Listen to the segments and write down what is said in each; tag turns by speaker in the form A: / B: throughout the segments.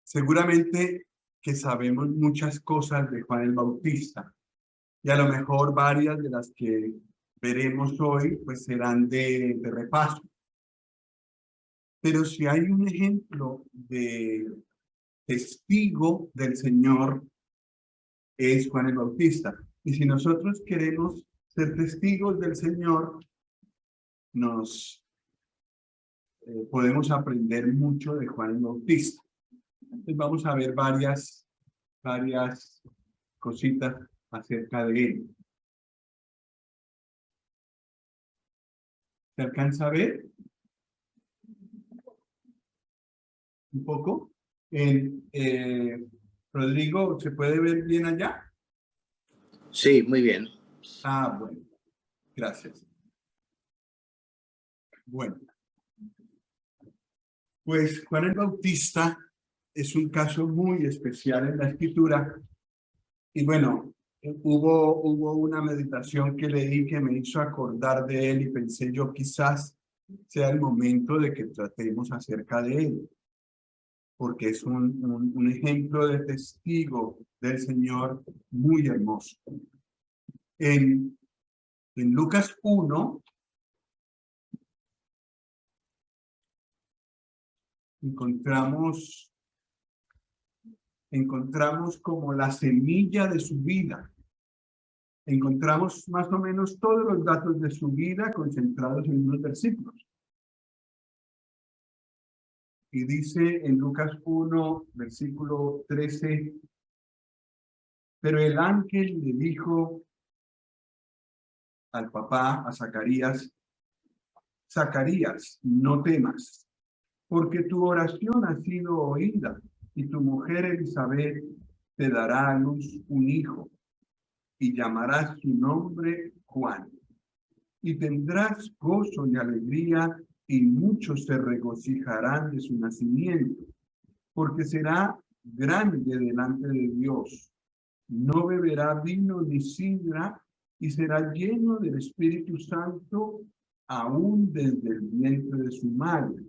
A: Seguramente que sabemos muchas cosas de Juan el Bautista y a lo mejor varias de las que veremos hoy pues serán de repaso. Pero si hay un ejemplo de testigo del Señor es Juan el Bautista. Y si nosotros queremos ser testigos del Señor, nos podemos aprender mucho de Juan el Bautista. Entonces vamos a ver varias cositas acerca de él. ¿Se alcanza a ver? Un poco. Rodrigo, ¿se puede ver bien allá?
B: Sí, muy bien.
A: Ah, bueno. Gracias. Bueno. Pues Juan el Bautista es un caso muy especial en la Escritura. Y bueno, hubo una meditación que leí que me hizo acordar de él y pensé yo quizás sea el momento de que tratemos acerca de él, porque es un ejemplo de testigo del Señor muy hermoso. En Lucas 1, encontramos como la semilla de su vida. Encontramos más o menos todos los datos de su vida concentrados en unos versículos. Y dice en Lucas 1, versículo 13, pero el ángel le dijo al papá, a Zacarías, Zacarías, no temas, porque tu oración ha sido oída, y tu mujer Elizabeth te dará a luz un hijo, y llamarás su nombre Juan. Y tendrás gozo y alegría, y muchos se regocijarán de su nacimiento, porque será grande delante de Dios. No beberá vino ni sidra, y será lleno del Espíritu Santo aún desde el vientre de su madre.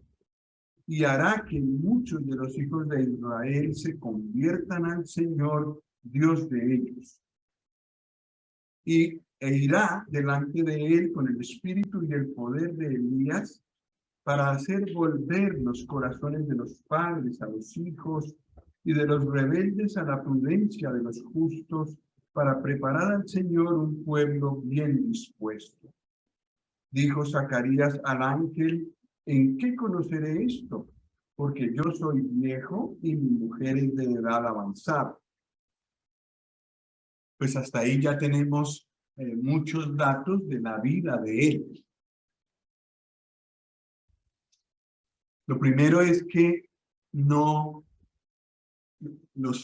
A: Y hará que muchos de los hijos de Israel se conviertan al Señor, Dios de ellos. E irá delante de él con el espíritu y el poder de Elías para hacer volver los corazones de los padres a los hijos y de los rebeldes a la prudencia de los justos, para preparar al Señor un pueblo bien dispuesto. Dijo Zacarías al ángel, ¿en qué conoceré esto? Porque yo soy viejo y mi mujer es de edad avanzada. Pues hasta ahí ya tenemos muchos datos de la vida de él. Lo primero es que los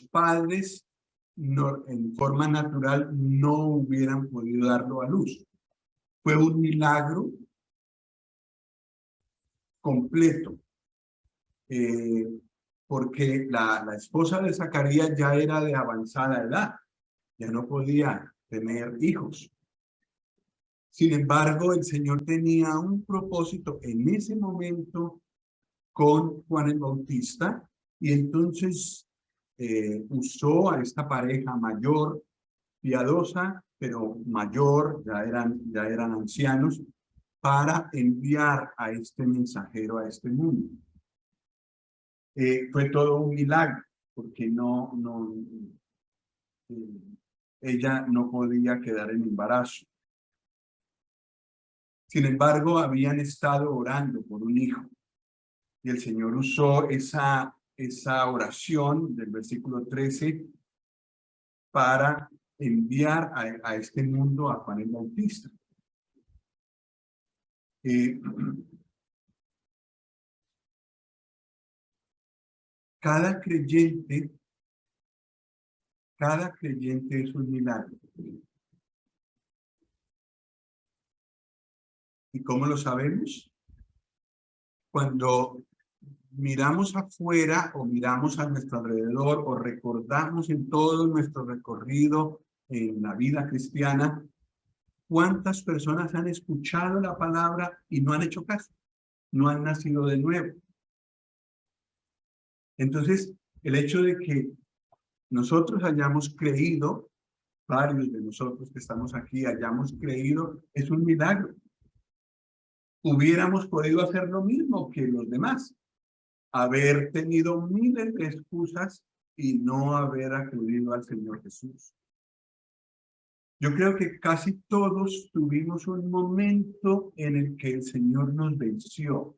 A: padres en forma natural no hubieran podido darlo a luz. Fue un milagro completo, porque la esposa de Zacarías ya era de avanzada edad, ya no podía tener hijos. Sin embargo, el Señor tenía un propósito en ese momento con Juan el Bautista, y entonces usó a esta pareja mayor, piadosa, pero mayor, ya eran ancianos, para enviar a este mensajero a este mundo. Fue todo un milagro, porque ella no podía quedar en embarazo. Sin embargo, habían estado orando por un hijo, y el Señor usó esa oración del versículo 13 para enviar a este mundo a Juan el Bautista. Cada creyente es un milagro. ¿Y cómo lo sabemos? Cuando miramos afuera o miramos a nuestro alrededor o recordamos en todo nuestro recorrido en la vida cristiana, ¿cuántas personas han escuchado la palabra y no han hecho caso? No han nacido de nuevo. Entonces, El hecho de que nosotros hayamos creído, varios de nosotros que estamos aquí hayamos creído, es un milagro. Hubiéramos podido hacer lo mismo que los demás, haber tenido miles de excusas y no haber acudido al Señor Jesús. Yo creo que casi todos tuvimos un momento en el que el Señor nos venció.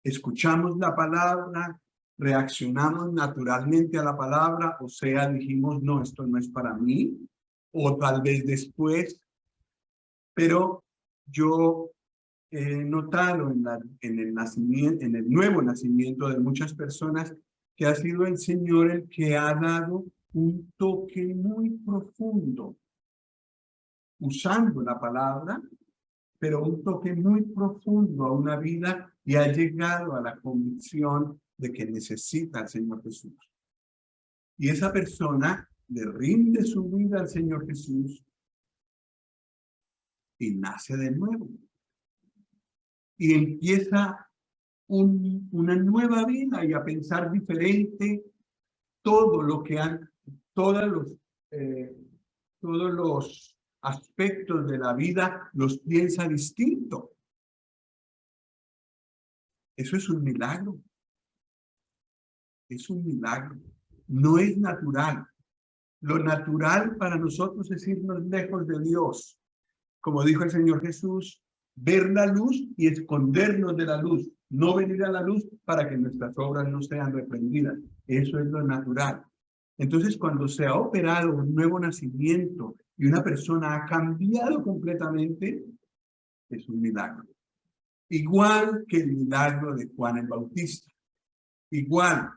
A: Escuchamos la palabra, reaccionamos naturalmente a la palabra, o sea, dijimos, no, esto no es para mí, o tal vez después, pero yo he notado en el nacimiento, en el nuevo nacimiento de muchas personas, que ha sido el Señor el que ha dado un toque muy profundo, usando la palabra, pero un toque muy profundo a una vida y ha llegado a la convicción de que necesita al Señor Jesús. Y esa persona le rinde su vida al Señor Jesús y nace de nuevo. Y empieza una nueva vida y a pensar diferente todo lo que han, todos los aspectos de la vida los piensa distinto. Eso es un milagro. Es un milagro. No es natural. Lo natural para nosotros es irnos lejos de Dios. Como dijo el Señor Jesús, ver la luz y escondernos de la luz. No venir a la luz para que nuestras obras no sean reprendidas. Eso es lo natural. Entonces, cuando se ha operado un nuevo nacimiento y una persona ha cambiado completamente, es un milagro. Igual que el milagro de Juan el Bautista. Igual,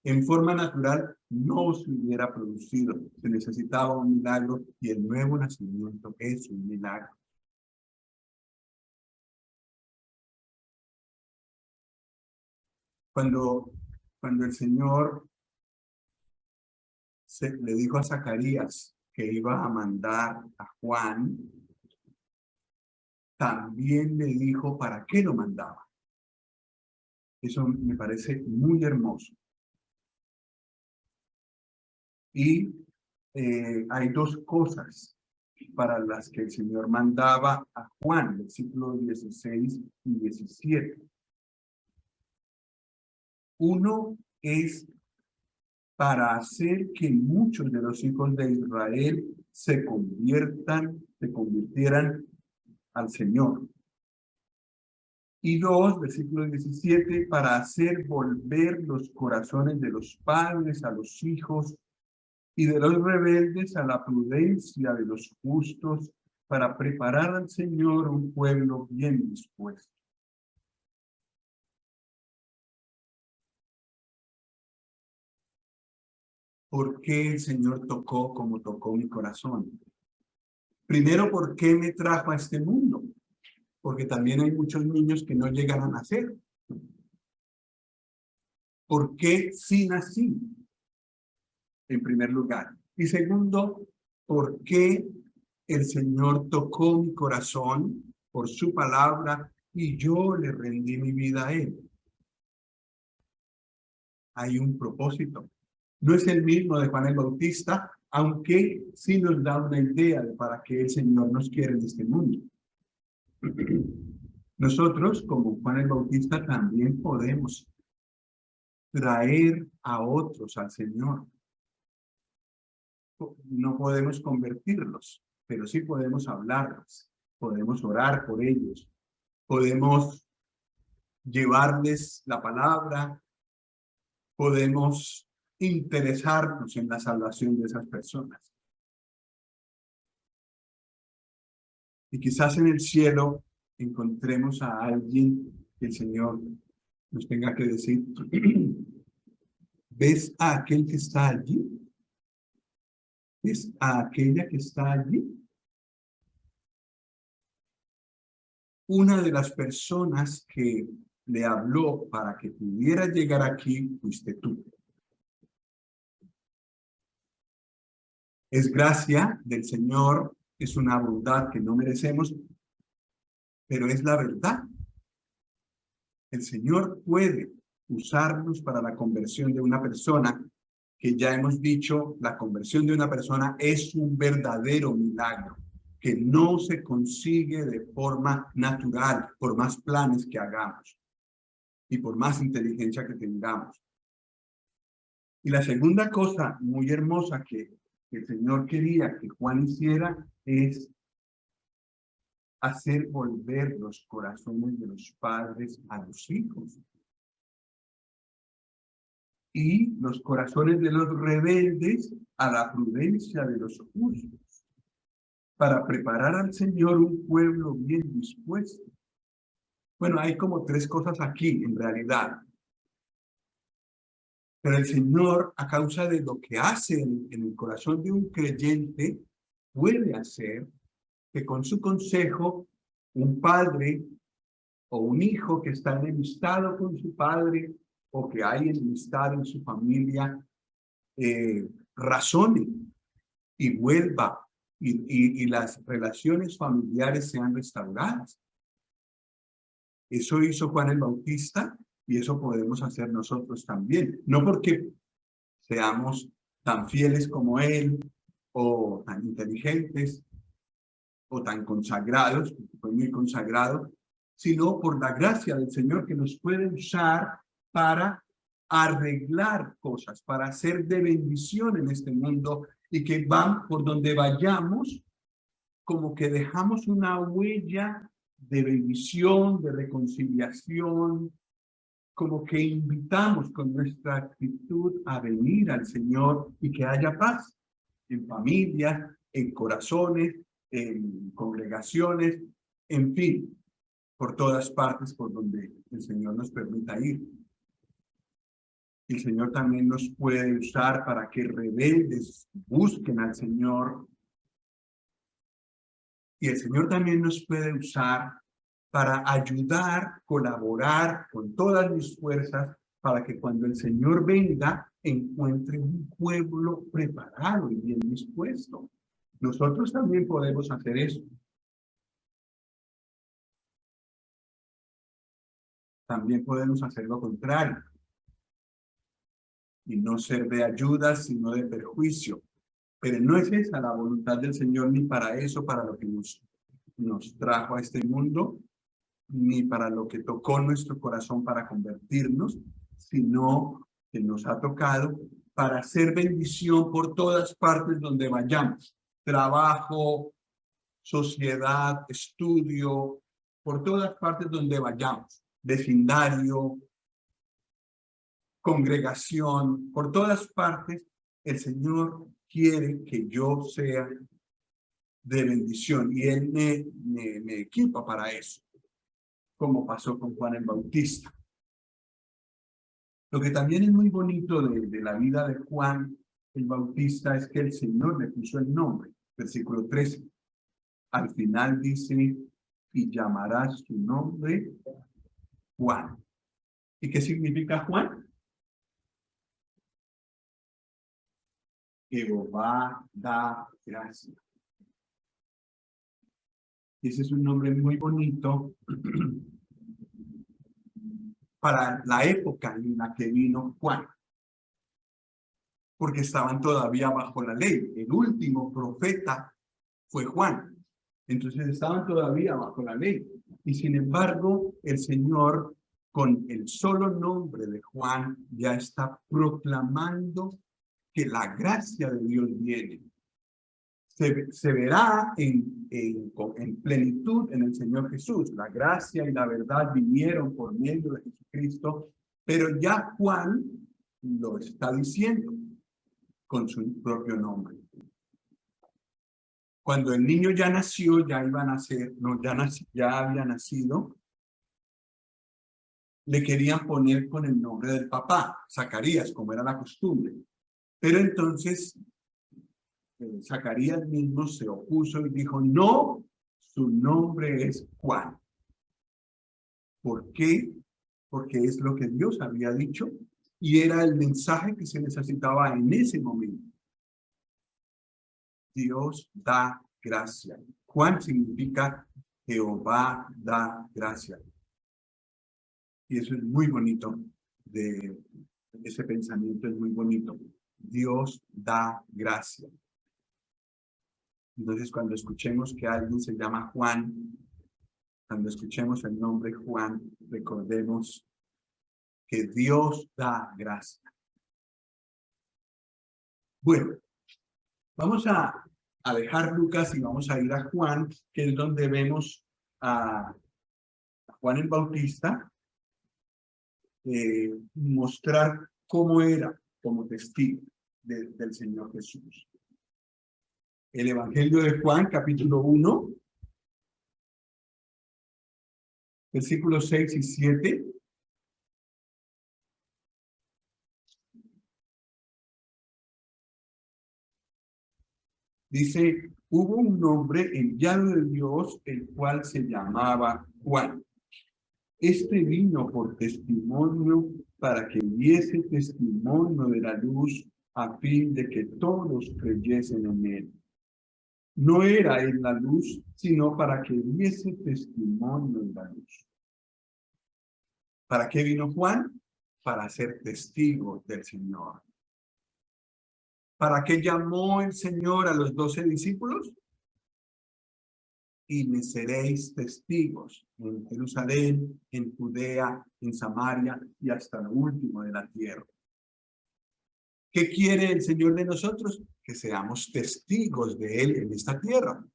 A: en forma natural, no se hubiera producido. Se necesitaba un milagro y el nuevo nacimiento es un milagro. Cuando el Señor le dijo a Zacarías que iba a mandar a Juan, también le dijo para qué lo mandaba. Eso me parece muy hermoso. Y hay dos cosas para las que el Señor mandaba a Juan, versículos 16 y 17. Uno es para hacer que muchos de los hijos de Israel se convirtieran al Señor. Y dos, versículo 17, para hacer volver los corazones de los padres a los hijos y de los rebeldes a la prudencia de los justos, para preparar al Señor un pueblo bien dispuesto. ¿Por qué el Señor tocó como tocó mi corazón? Primero, ¿por qué me trajo a este mundo? Porque también hay muchos niños que no llegan a nacer. ¿Por qué sí nací? En primer lugar. Y segundo, ¿por qué el Señor tocó mi corazón por su palabra y yo le rendí mi vida a Él? Hay un propósito. No es el mismo de Juan el Bautista, aunque sí nos da una idea de para qué el Señor nos quiere en este mundo. Nosotros, como Juan el Bautista, también podemos traer a otros al Señor. No podemos convertirlos, pero sí podemos hablarles, podemos orar por ellos, podemos llevarles la palabra, podemos interesarnos en la salvación de esas personas. Y quizás en el cielo encontremos a alguien que el Señor nos tenga que decir, ¿ves a aquel que está allí? ¿Ves a aquella que está allí? Una de las personas que le habló para que pudiera llegar aquí fuiste tú. Es gracia del Señor, es una bondad que no merecemos, pero es la verdad. El Señor puede usarnos para la conversión de una persona, que ya hemos dicho, la conversión de una persona es un verdadero milagro, que no se consigue de forma natural, por más planes que hagamos y por más inteligencia que tengamos. Y la segunda cosa muy hermosa que el Señor quería que Juan hiciera es hacer volver los corazones de los padres a los hijos y los corazones de los rebeldes a la prudencia de los justos, para preparar al Señor un pueblo bien dispuesto. Bueno, hay como tres cosas aquí en realidad. Pero el Señor, a causa de lo que hace en el corazón de un creyente, puede hacer que con su consejo, un padre o un hijo que está enemistado con su padre o que hay enemistad en su familia, razone y vuelva y las relaciones familiares sean restauradas. Eso hizo Juan el Bautista y eso podemos hacer nosotros también. No porque seamos tan fieles como él o tan inteligentes o tan consagrados, porque fue muy consagrado, sino por la gracia del Señor que nos puede usar para arreglar cosas, para ser de bendición en este mundo y que van por donde vayamos, como que dejamos una huella de bendición, de reconciliación, como que invitamos con nuestra actitud a venir al Señor y que haya paz en familias, en corazones, en congregaciones, en fin, por todas partes por donde el Señor nos permita ir. El Señor también nos puede usar para que rebeldes busquen al Señor. Y el Señor también nos puede usar para ayudar, colaborar con todas mis fuerzas para que cuando el Señor venga encuentre un pueblo preparado y bien dispuesto. Nosotros también podemos hacer eso. También podemos hacer lo contrario y no ser de ayuda, sino de perjuicio. Pero no es esa la voluntad del Señor, ni para eso, para lo que nos trajo a este mundo, ni para lo que tocó nuestro corazón para convertirnos, sino que nos ha tocado para hacer bendición por todas partes donde vayamos. Trabajo, sociedad, estudio, por todas partes donde vayamos. Vecindario, congregación, por todas partes, el Señor quiere que yo sea de bendición y Él me equipa para eso, como pasó con Juan el Bautista. Lo que también es muy bonito de la vida de Juan el Bautista es que el Señor le puso el nombre. Versículo 13. Al final dice, y llamarás su nombre Juan. ¿Y qué significa Juan? Jehová da gracia. Ese es un nombre muy bonito para la época en la que vino Juan, porque estaban todavía bajo la ley. El último profeta fue Juan, entonces estaban todavía bajo la ley. Y sin embargo, el Señor, con el solo nombre de Juan, ya está proclamando que la gracia de Dios viene. Se verá en plenitud en el Señor Jesús. La gracia y la verdad vinieron por medio de Jesucristo, pero ya Juan lo está diciendo con su propio nombre. Cuando el niño ya nació, ya iba a nacer, no, ya había nacido, le querían poner con el nombre del papá, Zacarías, como era la costumbre. Pero entonces Zacarías mismo se opuso y dijo, no, su nombre es Juan. ¿Por qué? Porque es lo que Dios había dicho y era el mensaje que se necesitaba en ese momento. Dios da gracia. Juan significa Jehová da gracia. Y eso es muy bonito de ese pensamiento es muy bonito. Dios da gracia. Entonces, cuando escuchemos que alguien se llama Juan, cuando escuchemos el nombre Juan, recordemos que Dios da gracia. Bueno, vamos a dejar Lucas y vamos a ir a Juan, que es donde vemos a Juan el Bautista mostrar cómo era como testigo del Señor Jesús. El Evangelio de Juan, capítulo 1, versículos 6 y 7. Dice, hubo un hombre enviado de Dios, el cual se llamaba Juan. Este vino por testimonio para que diese testimonio de la luz a fin de que todos creyesen en él. No era él la luz, sino para que diese testimonio de la luz. ¿Para qué vino Juan? Para ser testigo del Señor. ¿Para qué llamó el Señor a los 12 discípulos? Y me seréis testigos en Jerusalén, en Judea, en Samaria y hasta lo último de la tierra. ¿Qué quiere el Señor de nosotros? Que seamos testigos de Él en esta tierra.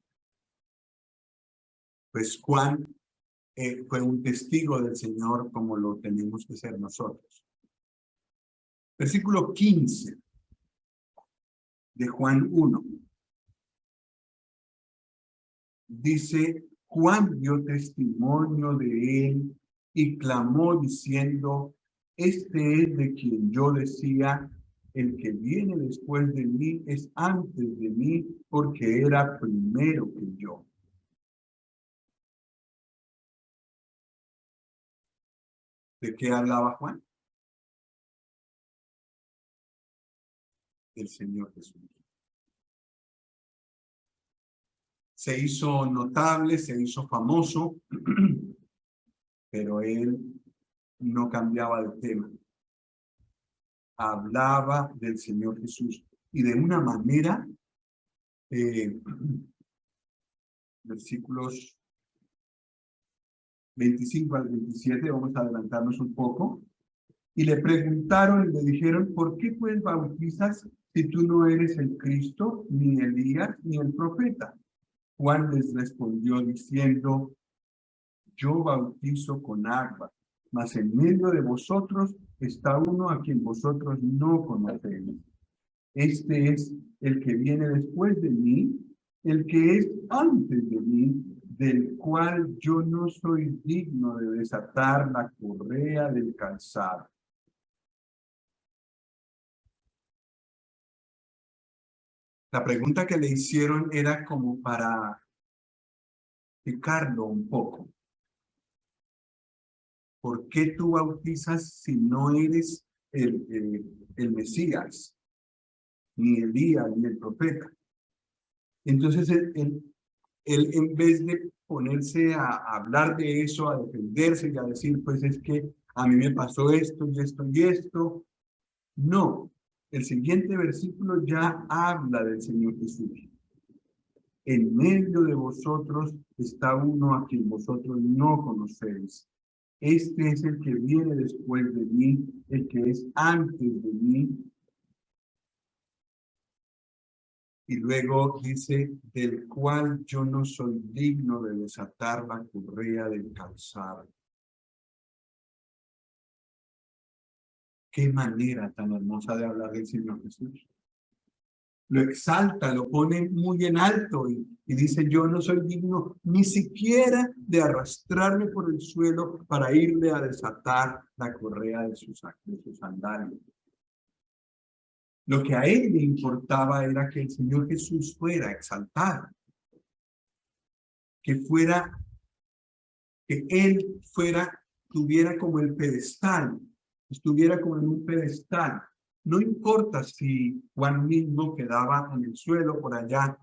A: Pues Juan fue un testigo del Señor como lo tenemos que ser nosotros. Versículo 15 de Juan 1. Dice, Juan dio testimonio de él y clamó diciendo, este es de quien yo decía, el que viene después de mí es antes de mí, porque era primero que yo. ¿De qué hablaba Juan? Del Señor Jesús. Se hizo notable, se hizo famoso, pero él no cambiaba de tema. Hablaba del Señor Jesús y de una manera, versículos 25 al 27, vamos a adelantarnos un poco, y le preguntaron y le dijeron, ¿por qué pues bautizas si tú no eres el Cristo, ni Elías, ni el profeta? Juan les respondió diciendo, yo bautizo con agua, mas en medio de vosotros está uno a quien vosotros no conocéis. Este es el que viene después de mí, el que es antes de mí, del cual yo no soy digno de desatar la correa del calzado. La pregunta que le hicieron era como para picarlo un poco. ¿Por qué tú bautizas si no eres el Mesías, ni Elías, ni el profeta? Entonces, él en vez de ponerse a hablar de eso, a defenderse y a decir, pues es que a mí me pasó esto y esto y esto, no. El siguiente versículo ya habla del Señor Jesús. En medio de vosotros está uno a quien vosotros no conocéis. Este es el que viene después de mí, el que es antes de mí. Y luego dice, del cual yo no soy digno de desatar la correa del calzado. Qué manera tan hermosa de hablar del Señor Jesús. Lo exalta, lo pone muy en alto y dice, yo no soy digno ni siquiera de arrastrarme por el suelo para irle a desatar la correa de sus sandalias. Lo que a él le importaba era que el Señor Jesús fuera exaltado, que él tuviera como el pedestal, estuviera como en un pedestal. No importa si Juan mismo quedaba en el suelo por allá,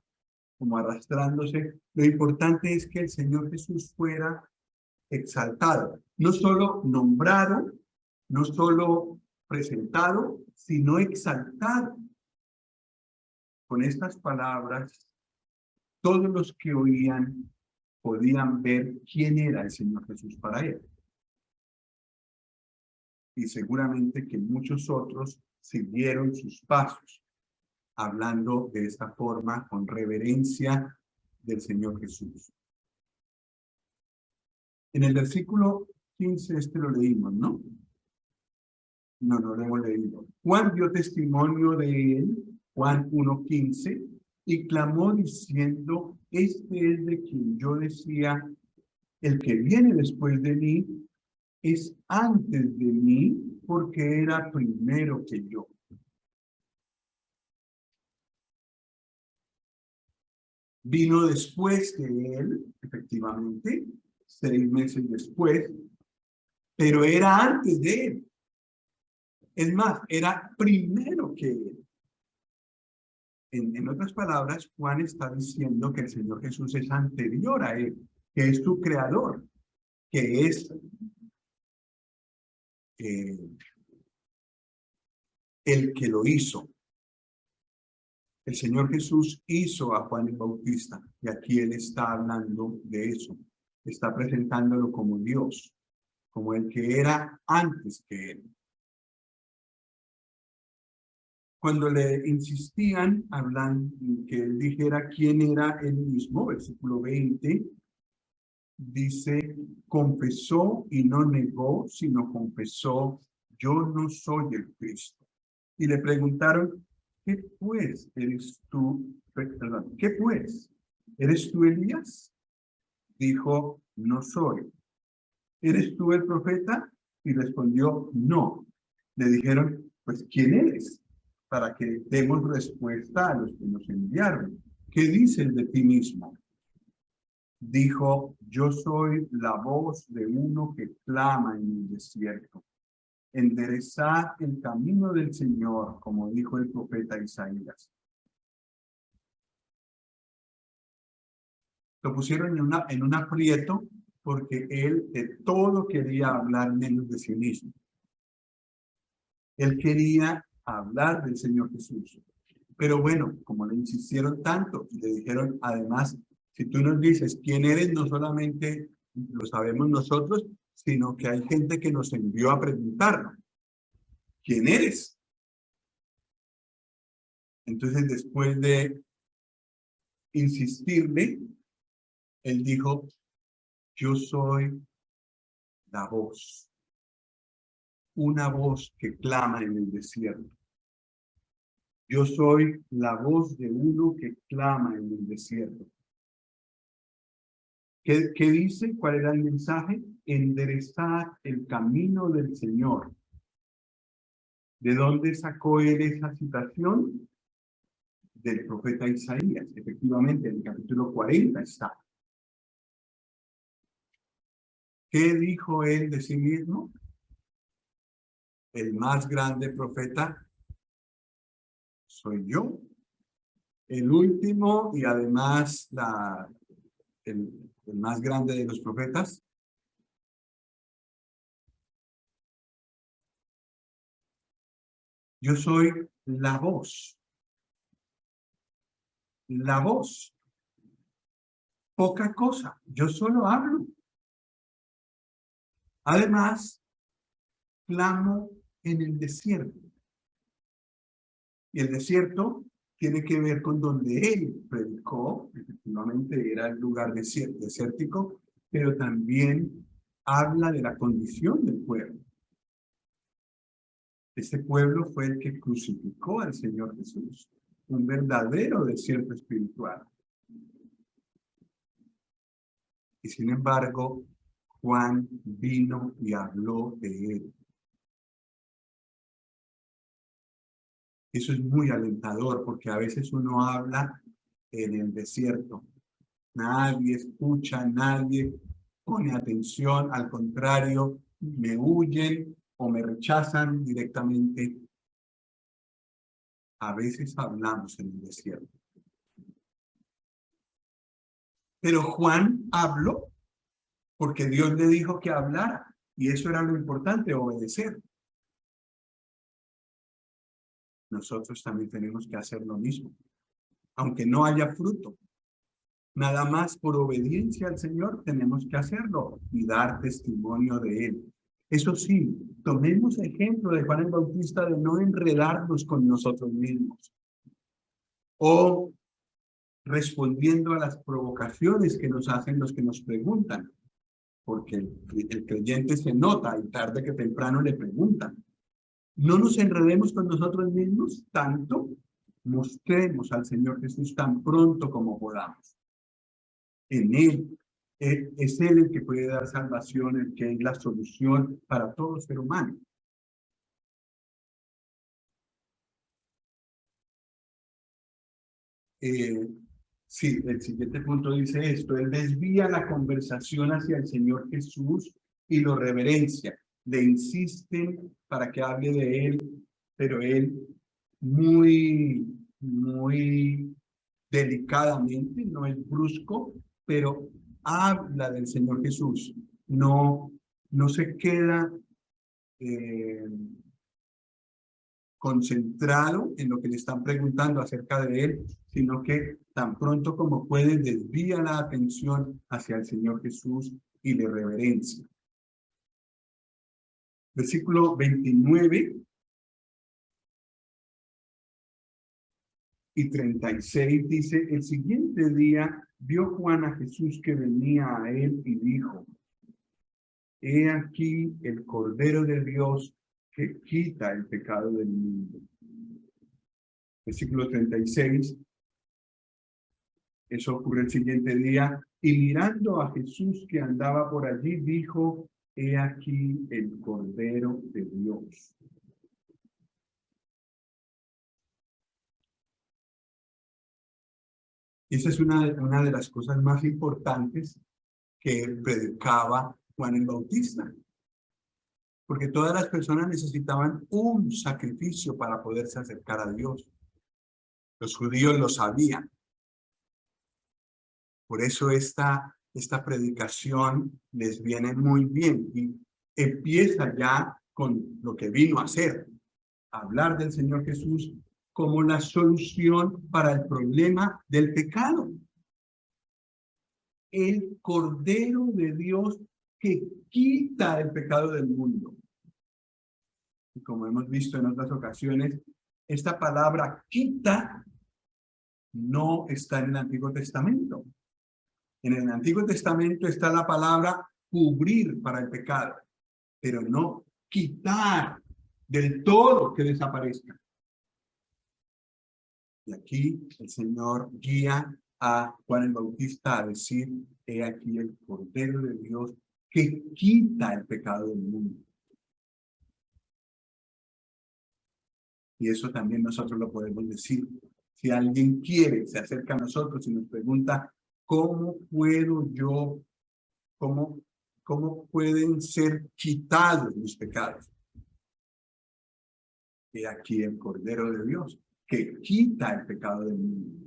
A: como arrastrándose, lo importante es que el Señor Jesús fuera exaltado, no solo nombrado, no solo presentado, sino exaltado. Con estas palabras, todos los que oían podían ver quién era el Señor Jesús para él. Y seguramente que muchos otros siguieron sus pasos, hablando de esta forma con reverencia del Señor Jesús. En el versículo 15, lo leímos, ¿no? No lo hemos leído. Juan dio testimonio de él, Juan 1:15, y clamó diciendo, este es de quien yo decía, el que viene después de mí es antes de mí, porque era primero que yo. Vino después de él, efectivamente, 6 meses después, pero era antes de él. Es más, era primero que él. En otras palabras, Juan está diciendo que el Señor Jesús es anterior a él, que es su creador, que es el que lo hizo. El Señor Jesús hizo a Juan el Bautista, y aquí él está hablando de eso. Está presentándolo como Dios, como el que era antes que él. Cuando le insistían, hablando que él dijera quién era él mismo, versículo 20, dice, confesó y no negó, sino confesó, yo no soy el Cristo. Y le preguntaron, ¿qué pues eres tú? Perdón, ¿qué pues? ¿Eres tú Elías? Dijo, no soy. ¿Eres tú el profeta? Y respondió, no. Le dijeron, pues, ¿quién eres? Para que demos respuesta a los que nos enviaron. ¿Qué dices de ti mismo? Dijo, yo soy la voz de uno que clama en el desierto. Enderezad el camino del Señor, como dijo el profeta Isaías. Lo pusieron en un aprieto porque él de todo quería hablar menos de sí mismo. Él quería hablar del Señor Jesús. Pero bueno, como le insistieron tanto y le dijeron, además, si tú nos dices quién eres, no solamente lo sabemos nosotros, sino que hay gente que nos envió a preguntarnos, ¿quién eres? Entonces, después de insistirle, él dijo, yo soy la voz, una voz que clama en el desierto. Yo soy la voz de uno que clama en el desierto. ¿Qué dice? ¿Cuál era el mensaje? Enderezad el camino del Señor. ¿De dónde sacó él esa citación? Del profeta Isaías. Efectivamente, en el capítulo 40 está. ¿Qué dijo él de sí mismo? El más grande profeta soy yo. El último y además el más grande de los profetas. Yo soy la voz. La voz. Poca cosa. Yo solo hablo. Además, clamo en el desierto. Y el desierto tiene que ver con donde él predicó. Efectivamente, era el lugar desértico, pero también habla de la condición del pueblo. Este pueblo fue el que crucificó al Señor Jesús, un verdadero desierto espiritual. Y sin embargo, Juan vino y habló de él. Eso es muy alentador porque a veces uno habla en el desierto. Nadie escucha, nadie pone atención, al contrario, me huyen o me rechazan directamente. A veces hablamos en el desierto. Pero Juan habló porque Dios le dijo que hablara y eso era lo importante, obedecer. nosotros también tenemos que hacer lo mismo. Aunque no haya fruto, nada más por obediencia al Señor tenemos que hacerlo y dar testimonio de Él. Eso sí, tomemos ejemplo de Juan el Bautista de no enredarnos con nosotros mismos o respondiendo a las provocaciones que nos hacen los que nos preguntan, porque el creyente se nota y tarde que temprano le preguntan. No nos enredemos con nosotros mismos, tanto mostremos al Señor Jesús tan pronto como podamos. En Él, es Él el que puede dar salvación, el que es la solución para todo ser humano. Sí, el siguiente punto dice esto: Él desvía la conversación hacia el Señor Jesús y lo reverencia. Le insisten para que hable de Él, pero Él muy delicadamente, no es brusco, pero habla del Señor Jesús. No se queda concentrado en lo que le están preguntando acerca de Él, sino que tan pronto como puede desvía la atención hacia el Señor Jesús y le reverencia. Versículo 29 y 36 dice: el siguiente día vio Juan a Jesús que venía a él y dijo: he aquí el Cordero de Dios que quita el pecado del mundo. Versículo 36. Eso ocurre el siguiente día, y mirando a Jesús que andaba por allí, dijo: he aquí el Cordero de Dios. Esa es una de las cosas más importantes que predicaba Juan el Bautista. Porque todas las personas necesitaban un sacrificio para poderse acercar a Dios. Los judíos lo sabían. Por eso esta predicación les viene muy bien y empieza ya con lo que vino a hacer, hablar del Señor Jesús como la solución para el problema del pecado. El Cordero de Dios que quita el pecado del mundo. Y como hemos visto en otras ocasiones, esta palabra quita no está en el Antiguo Testamento. En el Antiguo Testamento está la palabra cubrir para el pecado, pero no quitar del todo, que desaparezca. Y aquí el Señor guía a Juan el Bautista a decir: he aquí el Cordero de Dios que quita el pecado del mundo. Y eso también nosotros lo podemos decir. Si alguien quiere, se acerca a nosotros y nos pregunta: ¿cómo puedo yo, cómo pueden ser quitados mis pecados? He aquí el Cordero de Dios que quita el pecado del mundo.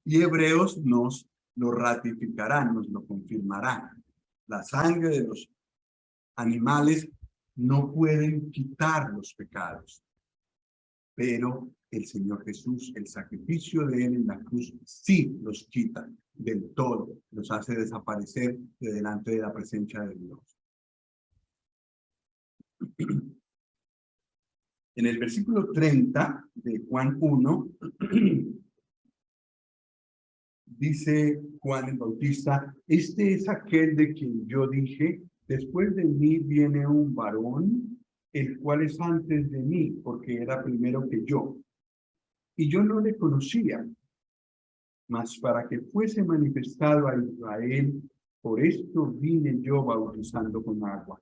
A: Y Hebreos nos lo ratificará, nos lo confirmará. La sangre de los animales no pueden quitar los pecados, pero el Señor Jesús, el sacrificio de Él en la cruz, sí los quita del todo, los hace desaparecer de delante de la presencia de Dios. En el versículo 30 de Juan 1, dice Juan el Bautista: este es aquel de quien yo dije: después de mí viene un varón, el cual es antes de mí, porque era primero que yo. Y yo no le conocía, mas para que fuese manifestado a Israel, por esto vine yo bautizando con agua.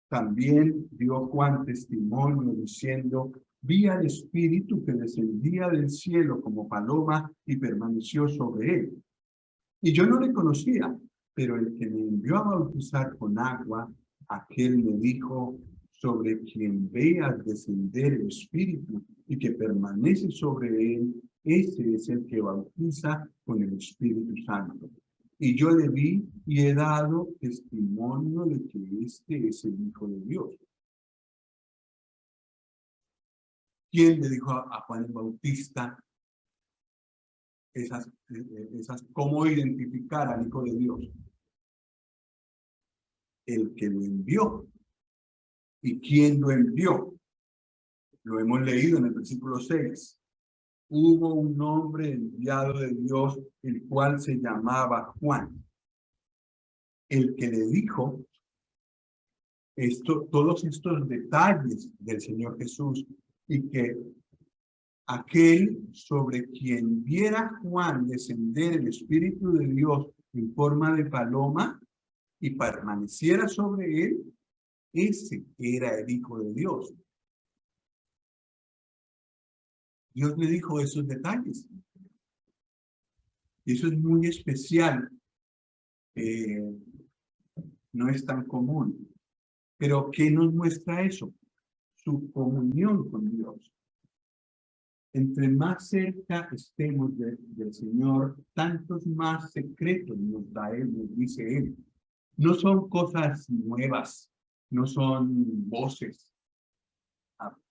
A: También dio Juan testimonio diciendo: vi al Espíritu que descendía del cielo como paloma y permaneció sobre él. Y yo no le conocía, pero el que me envió a bautizar con agua, aquel me dijo: sobre quien veas descender el Espíritu y que permanece sobre él, ese es el que bautiza con el Espíritu Santo. Y yo le vi y he dado testimonio de que este es el Hijo de Dios. ¿Quién le dijo a Juan el Bautista cómo identificar al Hijo de Dios? El que lo envió. ¿Y quién lo envió? Lo hemos leído en el versículo 6. Hubo un hombre enviado de Dios, el cual se llamaba Juan. El que le dijo todos estos detalles del Señor Jesús, y que aquel sobre quien viera Juan descender el Espíritu de Dios en forma de paloma y permaneciera sobre él, ese era el Hijo de Dios. Dios le dijo esos detalles. Y eso es muy especial. No es tan común. Pero ¿qué nos muestra eso? Su comunión con Dios. Entre más cerca estemos del Señor, tantos más secretos nos da Él, nos dice Él. No son cosas nuevas, no son voces.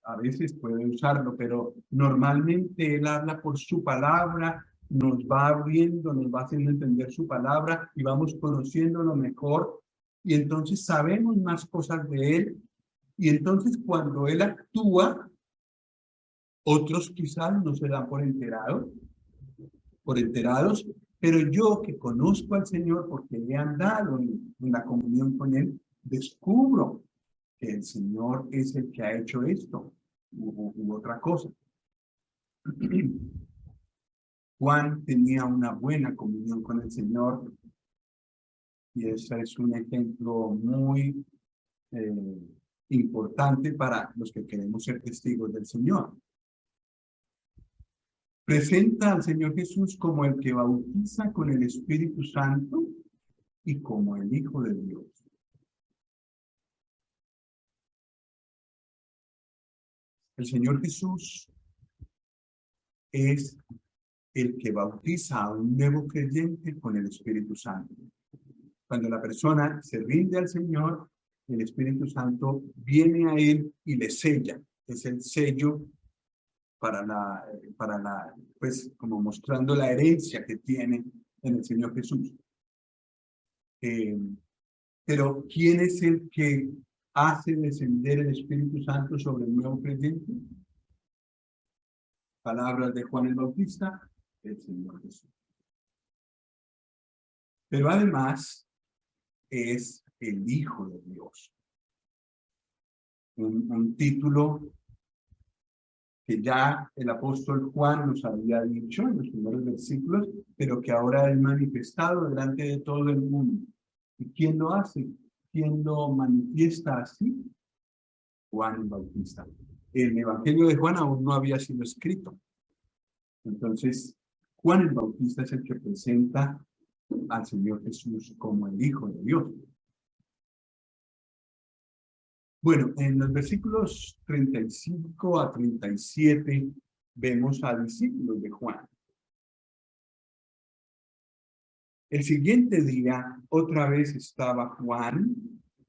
A: A veces puede usarlo, pero normalmente Él habla por su palabra, nos va abriendo, nos va haciendo entender su palabra y vamos conociéndolo mejor. Y entonces sabemos más cosas de Él. Y entonces cuando Él actúa, otros quizás no se dan por enterados, pero yo que conozco al Señor porque he andado en la comunión con Él, descubro que el Señor es el que ha hecho esto u otra cosa. Juan tenía una buena comunión con el Señor y ese es un ejemplo muy importante para los que queremos ser testigos del Señor. Presenta al Señor Jesús como el que bautiza con el Espíritu Santo y como el Hijo de Dios. El Señor Jesús es el que bautiza a un nuevo creyente con el Espíritu Santo. Cuando la persona se rinde al Señor, el Espíritu Santo viene a él y le sella. Es el sello pues como mostrando la herencia que tiene en el Señor Jesús. Pero ¿quién es el que hace descender el Espíritu Santo sobre el nuevo creyente? Palabras de Juan el Bautista, el Señor Jesús. Pero además es el Hijo de Dios. Un título que ya el apóstol Juan nos había dicho en los primeros versículos, pero que ahora es manifestado delante de todo el mundo. ¿Y quién lo hace? ¿Quién lo manifiesta así? Juan el Bautista. El Evangelio de Juan aún no había sido escrito. Entonces, Juan el Bautista es el que presenta al Señor Jesús como el Hijo de Dios. Bueno, en los versículos 35 a 37 vemos a discípulos de Juan. El siguiente día, otra vez estaba Juan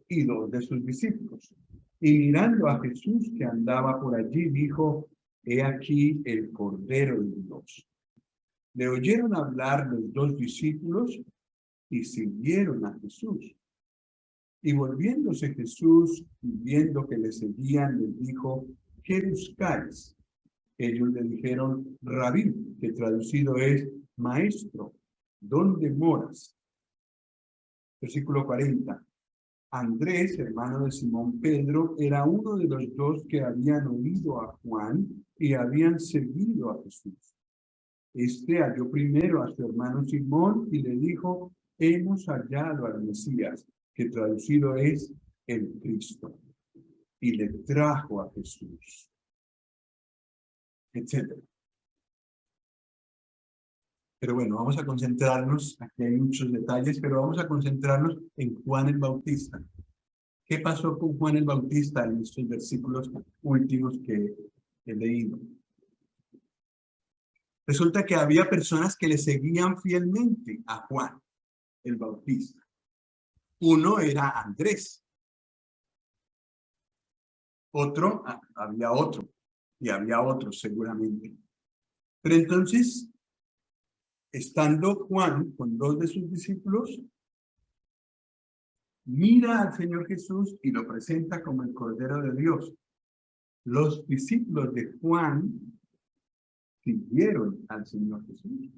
A: y 2 de sus discípulos. Y mirando a Jesús que andaba por allí, dijo: He aquí el Cordero de Dios. Le oyeron hablar los 2 discípulos y siguieron a Jesús. Y volviéndose Jesús, y viendo que le seguían, les dijo: ¿Qué buscáis? Ellos le dijeron: Rabí, que traducido es maestro, ¿dónde moras? Versículo 40. Andrés, hermano de Simón Pedro, era uno de los 2 que habían oído a Juan y habían seguido a Jesús. Este halló primero a su hermano Simón y le dijo: Hemos hallado al Mesías, que traducido es el Cristo. Y le trajo a Jesús, etc. Pero bueno, vamos a concentrarnos, aquí hay muchos detalles, pero vamos a concentrarnos en Juan el Bautista. ¿Qué pasó con Juan el Bautista en estos versículos últimos que he leído? Resulta que había personas que le seguían fielmente a Juan el Bautista. Uno era Andrés. Había otro, y había otros seguramente. Pero entonces, estando Juan con 2 de sus discípulos, mira al Señor Jesús y lo presenta como el Cordero de Dios. Los discípulos de Juan siguieron al Señor Jesús.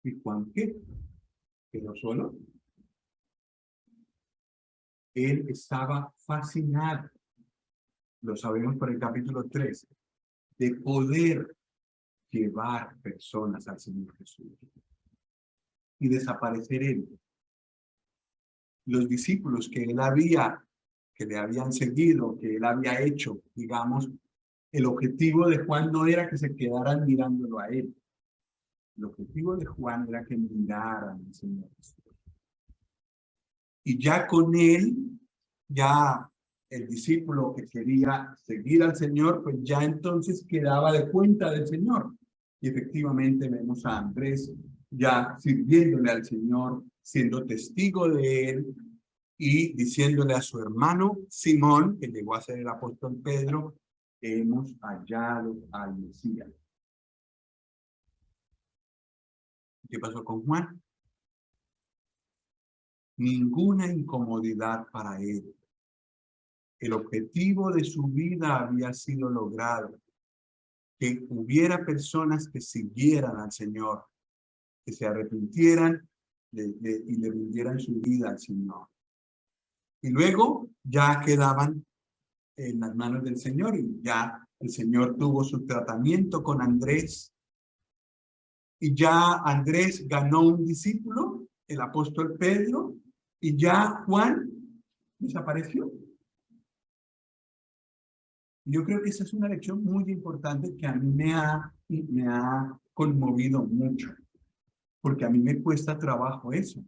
A: ¿Y Juan qué? ¿Quedó solo? Él estaba fascinado, lo sabemos por el capítulo 3, de poder llevar personas al Señor Jesús y desaparecer él. Los discípulos que le habían seguido, que él había hecho, digamos, el objetivo de Juan no era que se quedaran mirándolo a él. El objetivo de Juan era que miraran al Señor Jesús. Y ya con él, ya el discípulo que quería seguir al Señor, pues ya entonces quedaba de cuenta del Señor. Y efectivamente vemos a Andrés ya sirviéndole al Señor, siendo testigo de él y diciéndole a su hermano Simón, que llegó a ser el apóstol Pedro, hemos hallado al Mesías. ¿Qué pasó con Juan? Ninguna incomodidad para él. El objetivo de su vida había sido logrado. Que hubiera personas que siguieran al Señor, que se arrepintieran y le rindieran su vida al Señor. Y luego ya quedaban en las manos del Señor y ya el Señor tuvo su tratamiento con Andrés. Y ya Andrés ganó un discípulo, el apóstol Pedro, y ya Juan desapareció. Yo creo que esa es una lección muy importante que a mí me ha conmovido mucho, porque a mí me cuesta trabajo eso.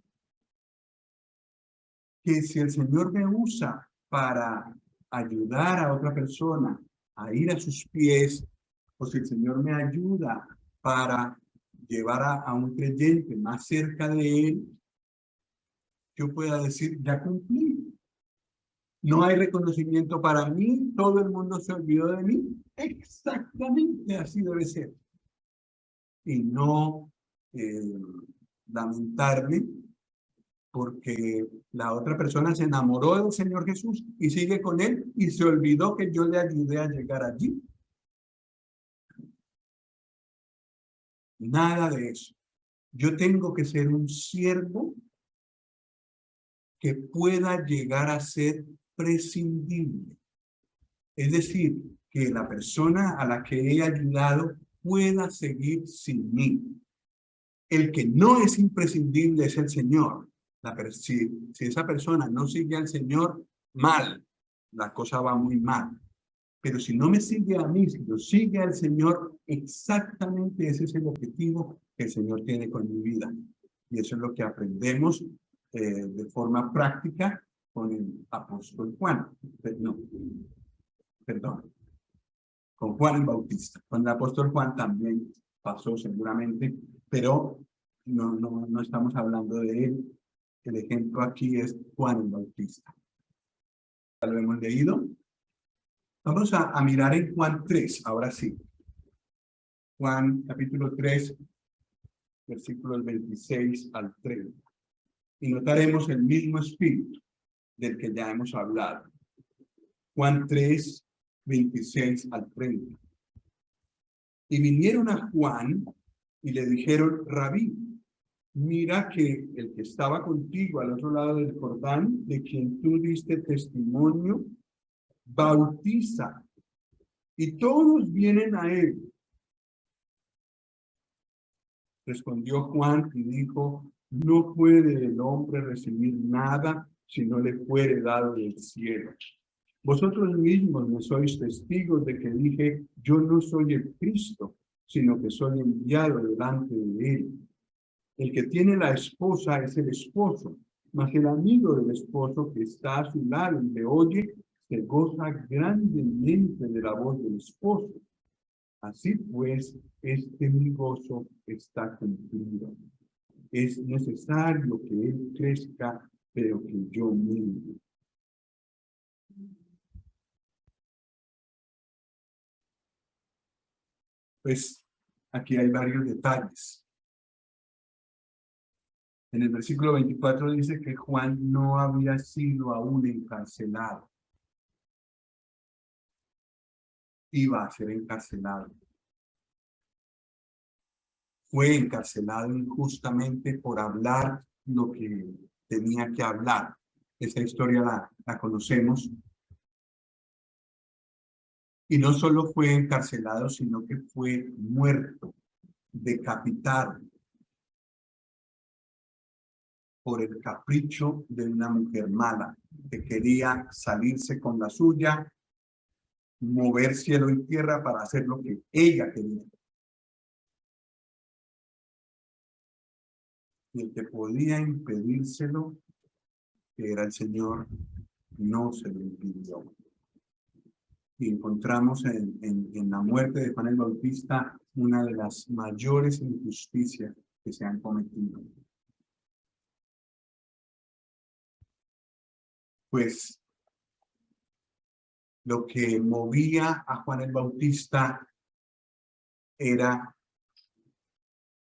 A: Que si el Señor me usa para ayudar a otra persona a ir a sus pies, o si el Señor me ayuda para llevar a un creyente más cerca de Él, yo pueda decir, ya cumplí. No hay reconocimiento para mí, todo el mundo se olvidó de mí. Exactamente así debe ser. Y no lamentarme porque la otra persona se enamoró del Señor Jesús y sigue con Él y se olvidó que yo le ayudé a llegar allí. Nada de eso. Yo tengo que ser un siervo que pueda llegar a ser prescindible. Es decir, que la persona a la que he ayudado pueda seguir sin mí. El que no es imprescindible es el Señor. Si esa persona no sigue al Señor, mal, la cosa va muy mal. Pero si no me sigue a mí, si lo sigue al Señor, exactamente ese es el objetivo que el Señor tiene con mi vida. Y eso es lo que aprendemos de forma práctica con el apóstol Juan. Perdón, con Juan el Bautista. Con el apóstol Juan también pasó seguramente, pero no estamos hablando de él. El ejemplo aquí es Juan el Bautista. ¿Ya lo hemos leído? Vamos a mirar en Juan 3, ahora sí. Juan capítulo 3, versículos 26 al 30. Y notaremos el mismo espíritu del que ya hemos hablado. Juan 3, 26 al 30. Y vinieron a Juan y le dijeron, Rabí, mira que el que estaba contigo al otro lado del Jordán, de quien tú diste testimonio, bautiza, y todos vienen a él. Respondió Juan y dijo, no puede el hombre recibir nada si no le fuere dado del cielo. Vosotros mismos me sois testigos de que dije, yo no soy el Cristo, sino que soy enviado delante de él. El que tiene la esposa es el esposo, mas el amigo del esposo que está a su lado y le oye, se goza grandemente de la voz del esposo. Así pues, mi gozo está cumplido. Es necesario que él crezca, pero que yo mengue. Pues aquí hay varios detalles. En el versículo 24 dice que Juan no había sido aún encarcelado. Iba a ser encarcelado. Fue encarcelado injustamente por hablar lo que tenía que hablar. Esa historia la conocemos. Y no solo fue encarcelado, sino que fue muerto, decapitado, por el capricho de una mujer mala, que quería salirse con la suya, mover cielo y tierra para hacer lo que ella quería. Y el que podía impedírselo, que era el Señor, no se lo impidió. Y encontramos en la muerte de Juan el Bautista una de las mayores injusticias que se han cometido. Pues lo que movía a Juan el Bautista era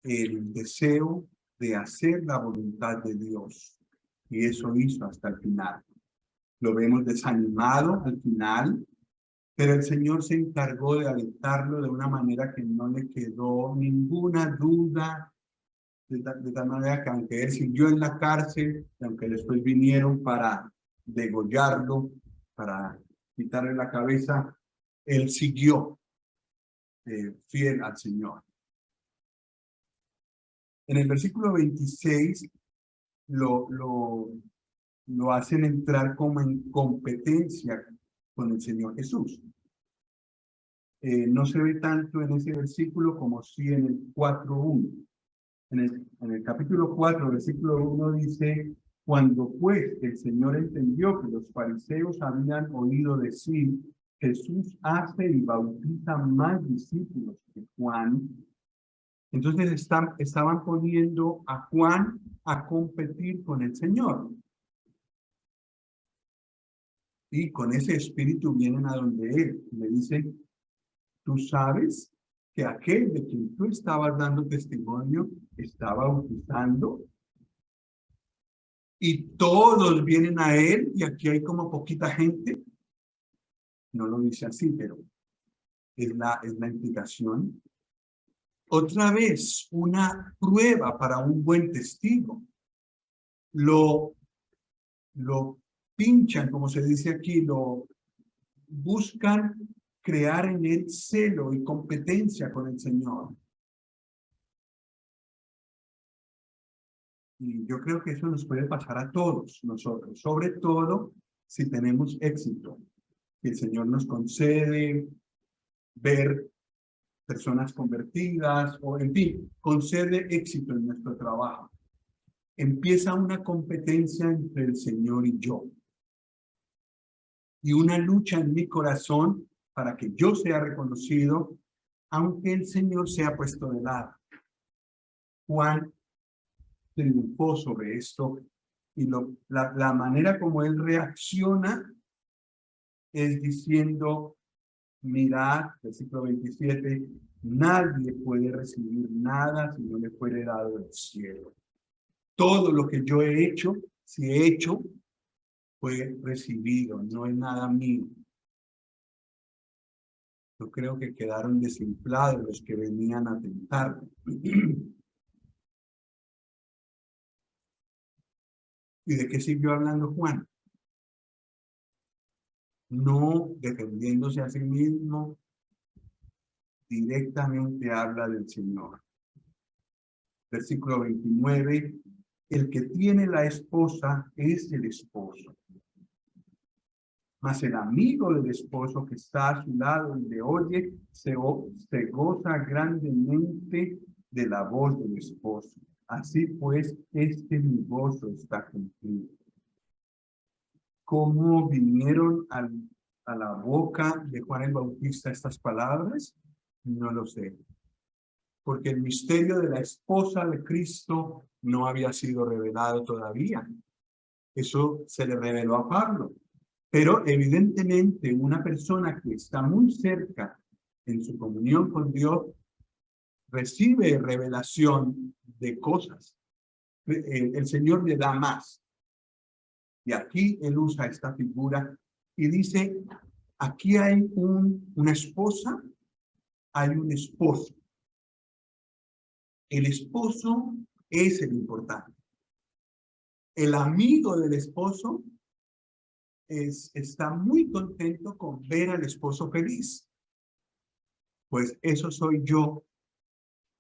A: el deseo de hacer la voluntad de Dios. Y eso hizo hasta el final. Lo vemos desanimado al final, pero el Señor se encargó de alentarlo de una manera que no le quedó ninguna duda, de tal manera que aunque él siguió en la cárcel, aunque después vinieron para degollarlo, para quitarle la cabeza, él siguió fiel al Señor. En el versículo 26 lo hacen entrar como en competencia con el Señor Jesús. No se ve tanto en ese versículo como sí en el 4:1. En el capítulo 4, versículo 1 dice: cuando pues el Señor entendió que los fariseos habían oído decir, Jesús hace y bautiza más discípulos que Juan, entonces estaban poniendo a Juan a competir con el Señor. Y con ese espíritu vienen a donde él. Le dicen: tú sabes que aquel de quien tú estabas dando testimonio estaba bautizando. Y todos vienen a él y aquí hay como poquita gente. No lo dice así, pero es la implicación. Otra vez, una prueba para un buen testigo. Lo pinchan, como se dice aquí, lo buscan crear en él celo y competencia con el Señor. Y yo creo que eso nos puede pasar a todos nosotros, sobre todo si tenemos éxito. Que el Señor nos concede ver personas convertidas o, en fin, concede éxito en nuestro trabajo. Empieza una competencia entre el Señor y yo. Y una lucha en mi corazón para que yo sea reconocido, aunque el Señor sea puesto de lado. Juan triunfó sobre esto y la manera como él reacciona es diciendo: mirad, versículo 27, nadie puede recibir nada si no le fuere dado del cielo. Todo lo que yo he hecho, si he hecho, fue recibido, no es nada mío. Yo creo que quedaron desinflados los que venían a tentar. ¿Y de qué siguió hablando Juan? No defendiéndose a sí mismo, directamente habla del Señor. Versículo 29, el que tiene la esposa es el esposo. Mas el amigo del esposo que está a su lado y le oye, se goza grandemente de la voz del esposo. Así pues, mi gozo está cumplido. ¿Cómo vinieron a la boca de Juan el Bautista estas palabras? No lo sé. Porque el misterio de la esposa de Cristo no había sido revelado todavía. Eso se le reveló a Pablo. Pero evidentemente una persona que está muy cerca en su comunión con Dios recibe revelación de cosas. El Señor le da más. Y aquí él usa esta figura y dice, aquí hay una esposa, hay un esposo. El esposo es el importante. El amigo del esposo está muy contento con ver al esposo feliz. Pues eso soy yo,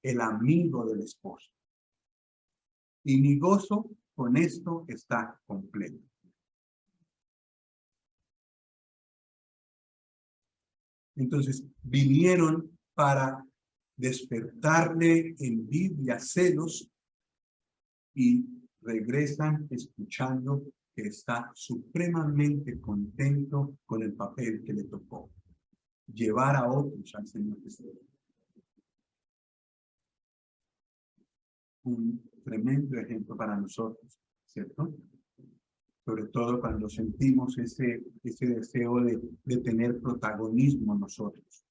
A: el amigo del esposo. Y mi gozo con esto está completo. Entonces, vinieron para despertarle envidia, celos, y regresan escuchando que está supremamente contento con el papel que le tocó. Llevar a otros al Señor Jesús. Un tremendo ejemplo para nosotros, ¿cierto? Sobre todo cuando sentimos ese deseo de tener protagonismo nosotros.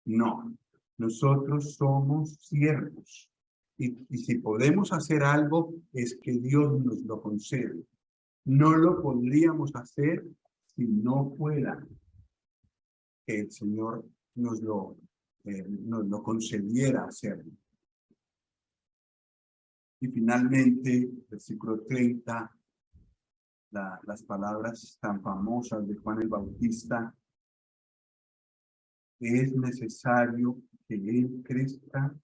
A: No, nosotros somos siervos. Y si podemos hacer algo, es que Dios nos lo concede. No lo podríamos hacer si no fuera que el Señor nos lo concediera hacerlo. Y finalmente, versículo 30, las palabras tan famosas de Juan el Bautista: es necesario que Él crezca,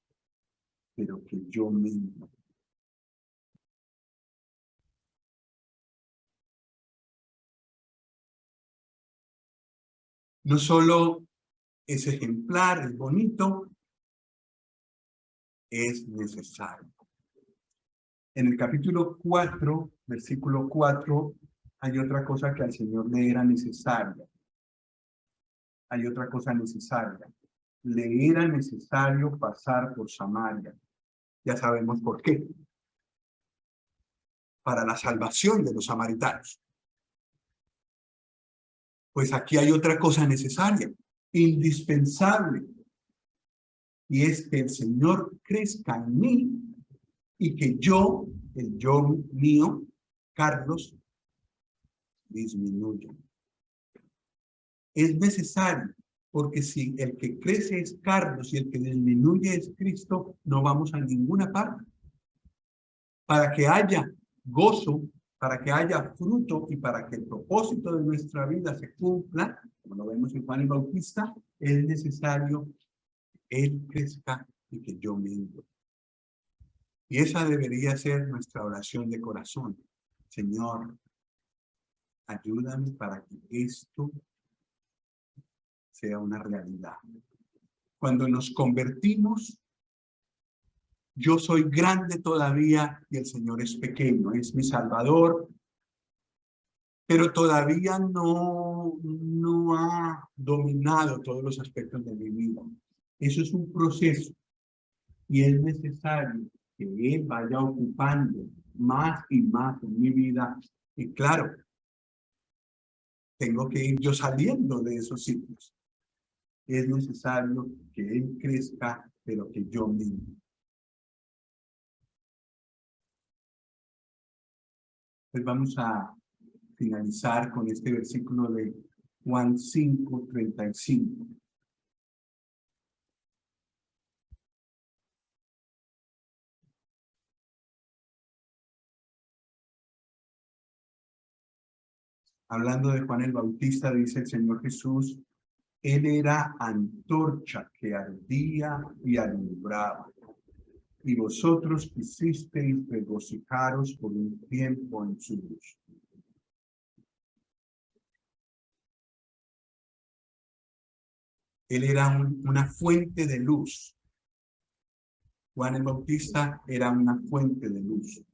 A: pero que yo mismo. No solo es ejemplar, es bonito, es necesario. En el capítulo 4, versículo 4, hay otra cosa que al Señor le era necesaria. Hay otra cosa necesaria. Le era necesario pasar por Samaria. Ya sabemos por qué. Para la salvación de los samaritanos. Pues aquí hay otra cosa necesaria, indispensable. Y es que el Señor crezca en mí y que yo, el yo mío, Carlos, disminuya. Es necesario, porque si el que crece es Carlos y el que disminuye es Cristo, no vamos a ninguna parte. Para que haya gozo, para que haya fruto y para que el propósito de nuestra vida se cumpla, como lo vemos en Juan el Bautista, es necesario que Él crezca y que yo mengue. Y esa debería ser nuestra oración de corazón. Señor, ayúdame para que esto sea una realidad. Cuando nos convertimos, yo soy grande todavía y el Señor es pequeño, es mi Salvador, pero todavía no ha dominado todos los aspectos de mi vida. Eso es un proceso y es necesario que Él vaya ocupando más y más en mi vida. Y claro, tengo que ir yo saliendo de esos sitios. Es necesario que Él crezca, pero que yo mismo. Pues vamos a finalizar con este versículo de Juan 5:35. Hablando de Juan el Bautista, dice el Señor Jesús, Él era antorcha que ardía y alumbraba. Y vosotros quisisteis regocijaros por un tiempo en su luz. Él era una fuente de luz. Juan el Bautista era una fuente de luz.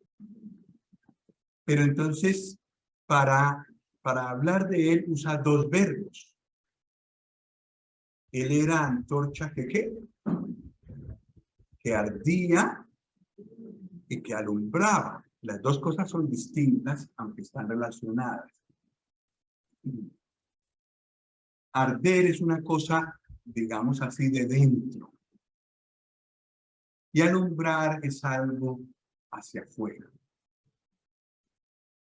A: Pero entonces, para hablar de él, usa dos verbos. Él era antorcha que ¿qué? Que ardía y que alumbraba. Las dos cosas son distintas, aunque están relacionadas. Arder es una cosa, digamos así, de dentro. Y alumbrar es algo hacia afuera.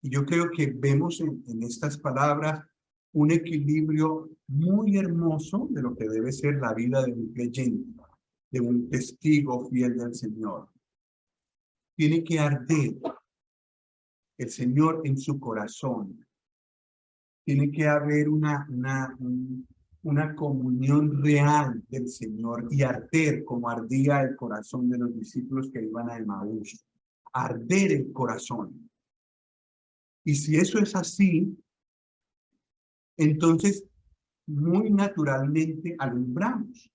A: Y yo creo que vemos en estas palabras un equilibrio muy hermoso de lo que debe ser la vida de un creyente, de un testigo fiel del Señor. Tiene que arder el Señor en su corazón. Tiene que haber una comunión real del Señor y arder como ardía el corazón de los discípulos que iban a Emaús. Arder el corazón. Y si eso es así, entonces muy naturalmente alumbramos.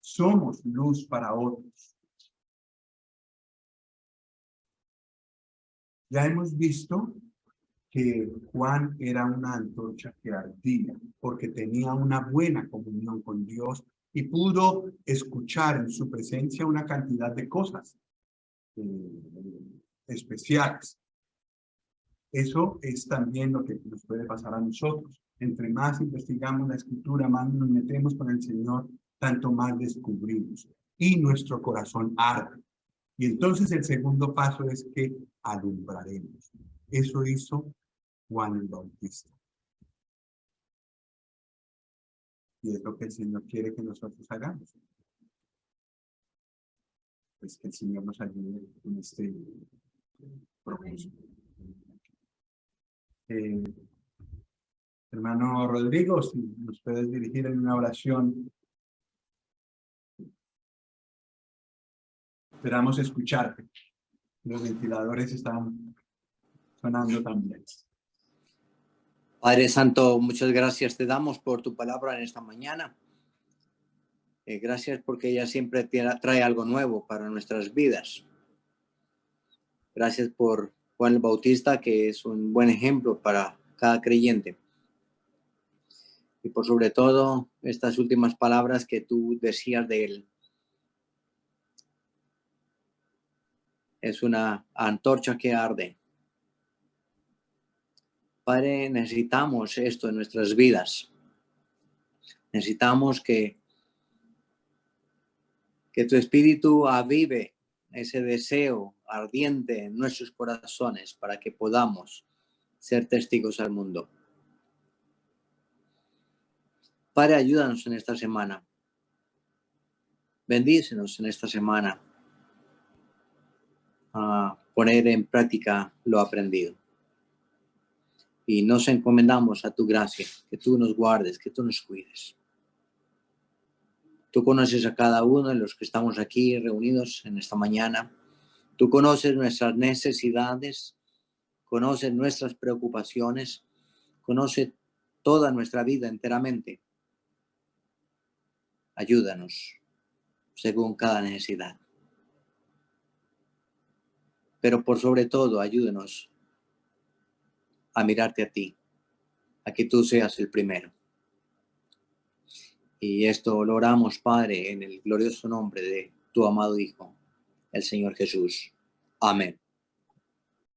A: Somos luz para otros. Ya hemos visto que Juan era una antorcha que ardía porque tenía una buena comunión con Dios y pudo escuchar en su presencia una cantidad de cosas especiales. Eso es también lo que nos puede pasar a nosotros. Entre más investigamos la Escritura, más nos metemos con el Señor, tanto más descubrimos. Y nuestro corazón arde. Y entonces el segundo paso es que alumbraremos. Eso hizo Juan el Bautista. Y es lo que el Señor quiere que nosotros hagamos. Pues que el Señor nos ayude en este propósito. Hermano Rodrigo, si nos puedes dirigir en una oración. Esperamos escucharte. Los ventiladores están sonando también.
B: Padre Santo, muchas gracias te damos por tu palabra en esta mañana. Gracias porque ella siempre trae algo nuevo para nuestras vidas. Gracias por Juan el Bautista, que es un buen ejemplo para cada creyente. Y por sobre todo, estas últimas palabras que tú decías de él. Es una antorcha que arde. Padre, necesitamos esto en nuestras vidas. Necesitamos que tu espíritu avive ese deseo ardiente en nuestros corazones para que podamos ser testigos al mundo. Padre, ayúdanos en esta semana. Bendícenos en esta semana a poner en práctica lo aprendido. Y nos encomendamos a tu gracia, que tú nos guardes, que tú nos cuides. Tú conoces a cada uno de los que estamos aquí reunidos en esta mañana. Tú conoces nuestras necesidades, conoces nuestras preocupaciones, conoces toda nuestra vida enteramente. Ayúdanos según cada necesidad. Pero por sobre todo, ayúdanos a mirarte a ti, a que tú seas el primero. Y esto lo oramos, Padre, en el glorioso nombre de tu amado Hijo, el Señor Jesús. Amén.